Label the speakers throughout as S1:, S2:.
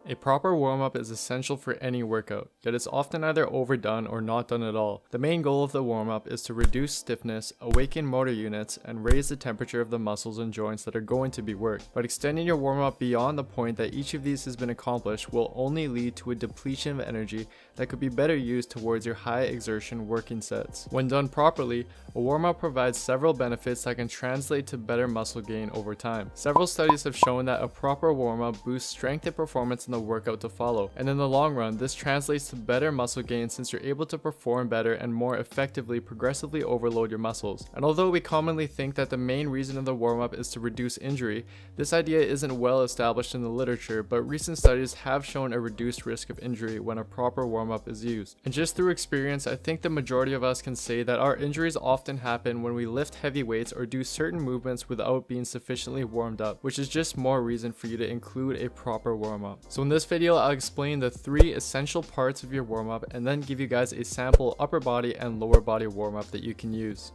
S1: A proper warm-up is essential for any workout, yet it's often either overdone or not done at all. The main goal of the warm-up is to reduce stiffness, awaken motor units, and raise the temperature of the muscles and joints that are going to be worked. But extending your warm-up beyond the point that each of these has been accomplished will only lead to a depletion of energy that could be better used towards your high exertion working sets. When done properly, a warm-up provides several benefits that can translate to better muscle gain over time. Several studies have shown that a proper warm-up boosts strength and performance in the workout to follow, and in the long run this translates to better muscle gain since you're able to perform better and more effectively progressively overload your muscles. And although we commonly think that the main reason of the warm-up is to reduce injury, this idea isn't well established in the literature, but recent studies have shown a reduced risk of injury when a proper warm-up is used. And just through experience, I think the majority of us can say that our injuries often happen when we lift heavy weights or do certain movements without being sufficiently warmed up, which is just more reason for you to include a proper warm-up. So in this video, I'll explain the 3 essential parts of your warm-up and then give you guys a sample upper body and lower body warm-up that you can use.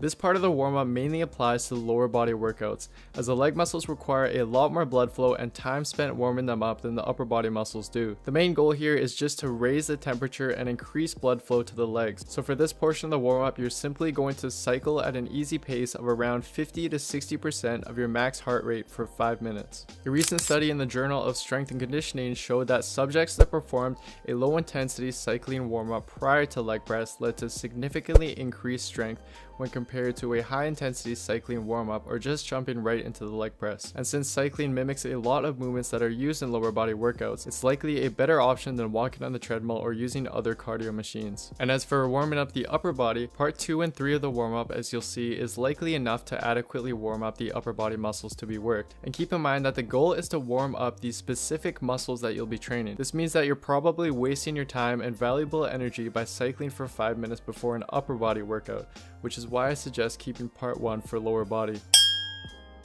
S1: This part of the warm-up mainly applies to the lower body workouts, as the leg muscles require a lot more blood flow and time spent warming them up than the upper body muscles do. The main goal here is just to raise the temperature and increase blood flow to the legs. So for this portion of the warm-up, you're simply going to cycle at an easy pace of around 50 to 60% of your max heart rate for 5 minutes. A recent study in the Journal of Strength and Conditioning showed that subjects that performed a low intensity cycling warm-up prior to leg press led to significantly increased strength when compared to a high intensity cycling warm-up or just jumping right into the leg press. And since cycling mimics a lot of movements that are used in lower body workouts, it's likely a better option than walking on the treadmill or using other cardio machines. And as for warming up the upper body, part 2 and 3 of the warm-up, as you'll see, is likely enough to adequately warm up the upper body muscles to be worked. And keep in mind that the goal is to warm up the specific muscles that you'll be training. This means that you're probably wasting your time and valuable energy by cycling for 5 minutes before an upper body workout, which is why I suggest keeping part 1 for lower body.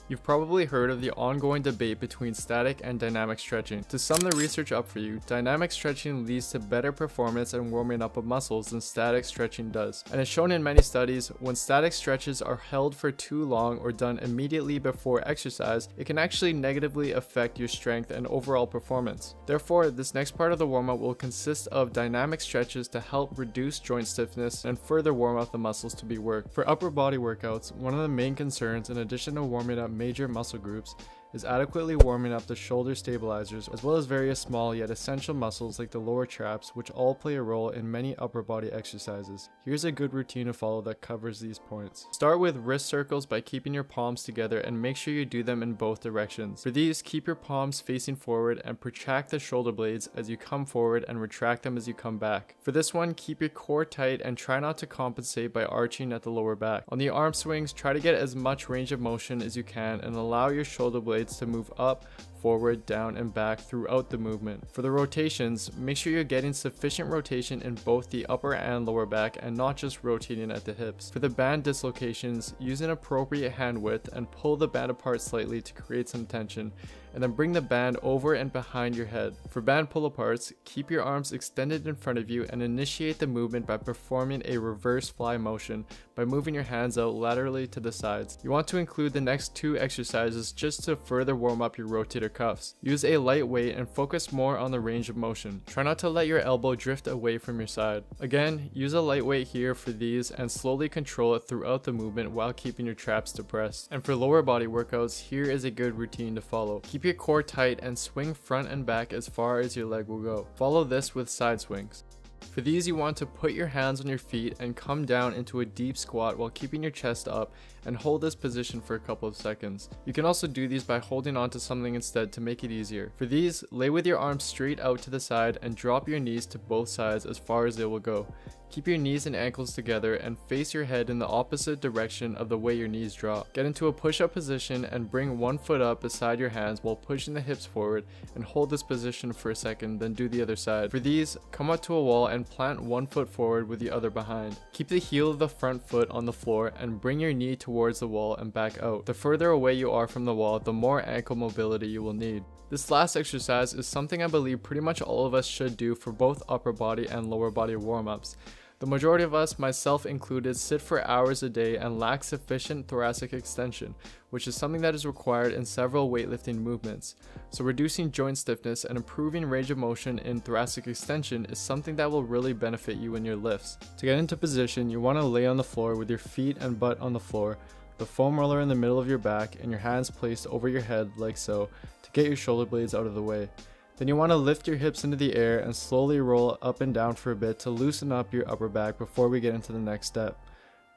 S1: You've probably heard of the ongoing debate between static and dynamic stretching. To sum the research up for you, dynamic stretching leads to better performance and warming up of muscles than static stretching does. And as shown in many studies, when static stretches are held for too long or done immediately before exercise, it can actually negatively affect your strength and overall performance. Therefore, this next part of the warm-up will consist of dynamic stretches to help reduce joint stiffness and further warm up the muscles to be worked. For upper body workouts, one of the main concerns, in addition to warming up major muscle groups, is adequately warming up the shoulder stabilizers, as well as various small yet essential muscles like the lower traps, which all play a role in many upper body exercises. Here's a good routine to follow that covers these points. Start with wrist circles by keeping your palms together and make sure you do them in both directions. For these, keep your palms facing forward and protract the shoulder blades as you come forward and retract them as you come back. For this one, keep your core tight and try not to compensate by arching at the lower back. On the arm swings, try to get as much range of motion as you can and allow your shoulder blades to move up, forward, down, and back throughout the movement. For the rotations, make sure you're getting sufficient rotation in both the upper and lower back and not just rotating at the hips. For the band dislocations, use an appropriate hand width and pull the band apart slightly to create some tension, and then bring the band over and behind your head. For band pull aparts, keep your arms extended in front of you and initiate the movement by performing a reverse fly motion by moving your hands out laterally to the sides. You want to include the next 2 exercises just to further warm up your rotator cuffs. Use a light weight and focus more on the range of motion. Try not to let your elbow drift away from your side. Again, use a light weight here for these and slowly control it throughout the movement while keeping your traps depressed. And for lower body workouts, here is a good routine to follow. Keep your core tight and swing front and back as far as your leg will go. Follow this with side swings. For these, you want to put your hands on your feet and come down into a deep squat while keeping your chest up, and hold this position for a couple of seconds. You can also do these by holding onto something instead to make it easier. For these, lay with your arms straight out to the side and drop your knees to both sides as far as they will go. Keep your knees and ankles together and face your head in the opposite direction of the way your knees drop. Get into a push-up position and bring one foot up beside your hands while pushing the hips forward, and hold this position for a second, then do the other side. For these, come up to a wall and plant one foot forward with the other behind. Keep the heel of the front foot on the floor and bring your knee towards the wall and back out. The further away you are from the wall, the more ankle mobility you will need. This last exercise is something I believe pretty much all of us should do for both upper body and lower body warm-ups. The majority of us, myself included, sit for hours a day and lack sufficient thoracic extension, which is something that is required in several weightlifting movements. So reducing joint stiffness and improving range of motion in thoracic extension is something that will really benefit you in your lifts. To get into position, you want to lay on the floor with your feet and butt on the floor, the foam roller in the middle of your back, and your hands placed over your head like so to get your shoulder blades out of the way. Then you want to lift your hips into the air and slowly roll up and down for a bit to loosen up your upper back before we get into the next step.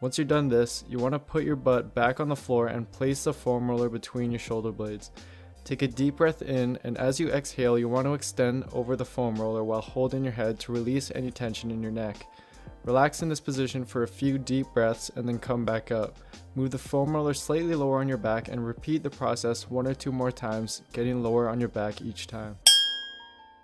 S1: Once you're done this, you want to put your butt back on the floor and place the foam roller between your shoulder blades. Take a deep breath in, and as you exhale, you want to extend over the foam roller while holding your head to release any tension in your neck. Relax in this position for a few deep breaths and then come back up. Move the foam roller slightly lower on your back and repeat the process 1 or 2 more times, getting lower on your back each time.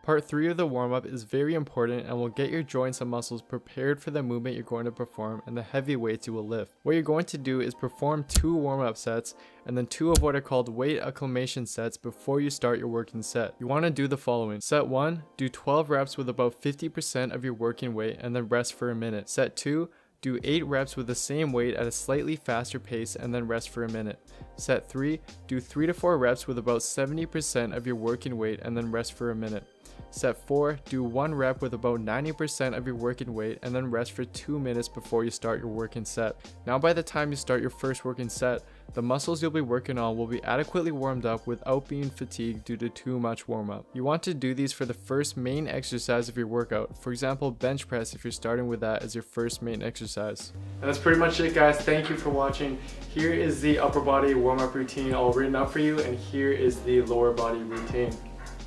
S1: Part 3 of the warm-up is very important and will get your joints and muscles prepared for the movement you're going to perform and the heavy weights you will lift. What you're going to do is perform 2 warm-up sets and then 2 of what are called weight acclimation sets before you start your working set. You want to do the following. Set 1, do 12 reps with about 50% of your working weight and then rest for a minute. Set 2, do 8 reps with the same weight at a slightly faster pace and then rest for a minute. Set 3, do 3 to 4 reps with about 70% of your working weight and then rest for a minute. Set 4, do 1 rep with about 90% of your working weight and then rest for 2 minutes before you start your working set. Now by the time you start your first working set, the muscles you'll be working on will be adequately warmed up without being fatigued due to too much warm-up. You want to do these for the first main exercise of your workout, for example bench press if you're starting with that as your first main exercise. And that's pretty much it guys, thank you for watching. Here is the upper body warm-up routine all written up for you, and here is the lower body routine.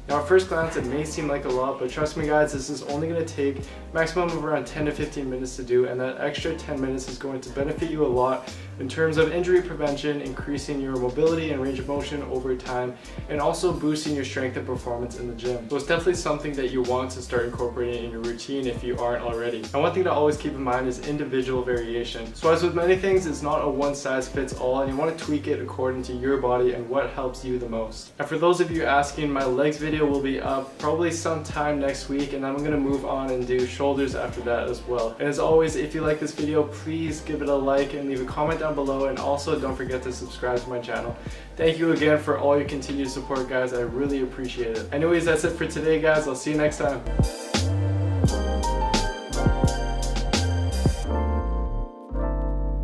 S1: Now at first glance it may seem like a lot, but trust me guys, this is only going to take maximum of around 10 to 15 minutes to do, and that extra 10 minutes is going to benefit you a lot in terms of injury prevention, increasing your mobility and range of motion over time, and also boosting your strength and performance in the gym. So it's definitely something that you want to start incorporating in your routine if you aren't already. And one thing to always keep in mind is individual variation. So as with many things, it's not a one size fits all, and you want to tweak it according to your body and what helps you the most. And for those of you asking, my legs video will be up probably sometime next week, and I'm going to move on and do shoulders after that as well. And as always, if you like this video, please give it a like and leave a comment down below, and also don't forget to subscribe to my channel. Thank you again for all your continued support guys, I really appreciate it. Anyways, that's it for today guys, I'll see you next time.